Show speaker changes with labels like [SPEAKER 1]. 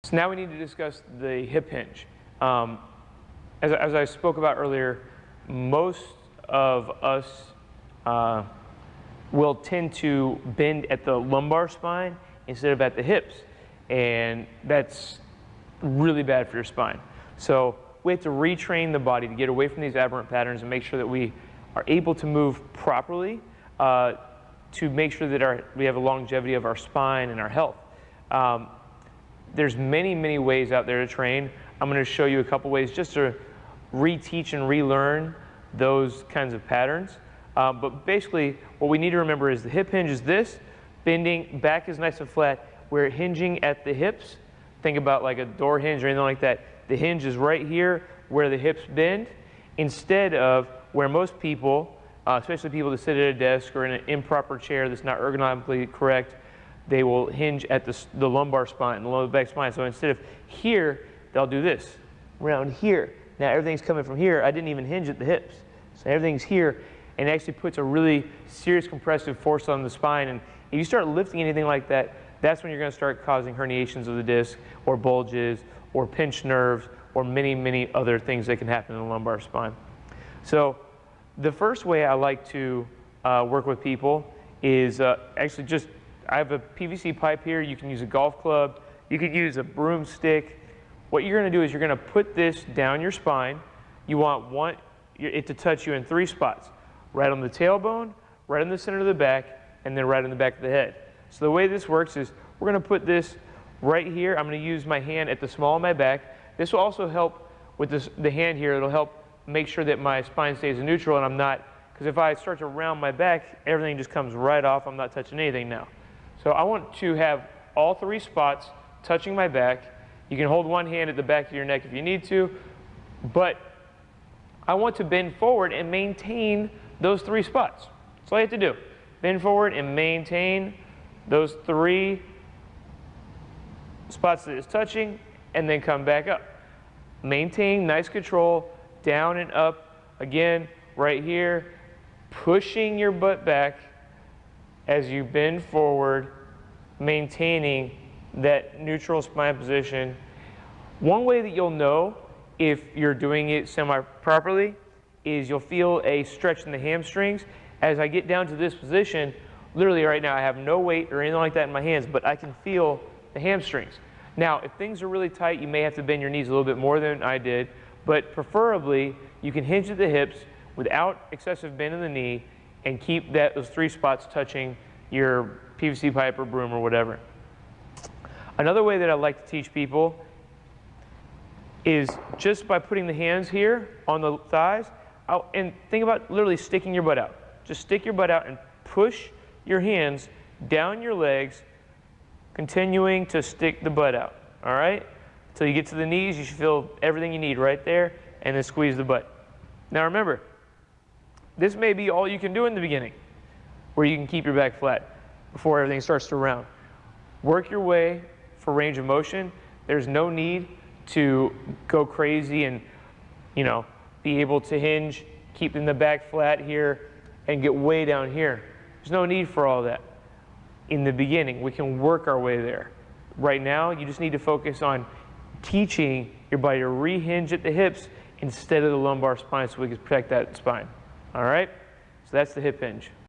[SPEAKER 1] So now we need to discuss the hip hinge. As I spoke about earlier, most of us will tend to bend at the lumbar spine instead of at the hips, and that's really bad for your spine. So we have to retrain the body to get away from these aberrant patterns and make sure that we are able to move properly to make sure that we have a longevity of our spine and our health. There's many ways out there to train. I'm going to show you a couple ways just to reteach and relearn those kinds of patterns. But basically, what we need to remember is the hip hinge is this, bending, back is nice and flat. We're hinging at the hips. Think about like a door hinge or anything like that. The hinge is right here where the hips bend, instead of where most people, especially people that sit at a desk or in an improper chair that's not ergonomically correct, they will hinge at the lumbar spine, the lower back spine. So instead of here, they'll do this, around here. Now everything's coming from here. I didn't even hinge at the hips. So everything's here, and it actually puts a really serious compressive force on the spine. And if you start lifting anything like that, that's when you're going to start causing herniations of the disc, or bulges, or pinched nerves, or many other things that can happen in the lumbar spine. So the first way I like to work with people is actually just, I have a PVC pipe here. You can use a golf club. You could use a broomstick. What you're going to do is you're going to put this down your spine. You want it to touch you in 3 spots. Right on the tailbone, right in the center of the back, and then right in the back of the head. So the way this works is we're going to put this right here. I'm going to use my hand at the small of my back. This will also help with the hand here. It'll help make sure that my spine stays in neutral and I'm not, because if I start to round my back, everything just comes right off. I'm not touching anything now. So I want to have all 3 spots touching my back. You can hold one hand at the back of your neck if you need to, but I want to bend forward and maintain those 3 spots. That's all you have to do. Bend forward and maintain those 3 spots that it's touching, and then come back up. Maintain nice control, down and up. Again, right here, pushing your butt back as you bend forward, maintaining that neutral spine position. One way that you'll know if you're doing it semi-properly is you'll feel a stretch in the hamstrings. As I get down to this position, literally right now I have no weight or anything like that in my hands, but I can feel the hamstrings. Now, if things are really tight, you may have to bend your knees a little bit more than I did, but preferably you can hinge at the hips without excessive bend in the knee and keep those 3 spots touching your PVC pipe or broom or whatever. Another way that I like to teach people is just by putting the hands here on the thighs, and think about literally sticking your butt out. Just stick your butt out and push your hands down your legs, continuing to stick the butt out, all right? Until you get to the knees, you should feel everything you need right there, and then squeeze the butt. Now remember, this may be all you can do in the beginning, where you can keep your back flat before everything starts to round. Work your way for range of motion. There's no need to go crazy and, be able to hinge, keeping the back flat here, and get way down here. There's no need for all that. In the beginning, we can work our way there. Right now, you just need to focus on teaching your body to rehinge at the hips instead of the lumbar spine so we can protect that spine. All right? So that's the hip hinge.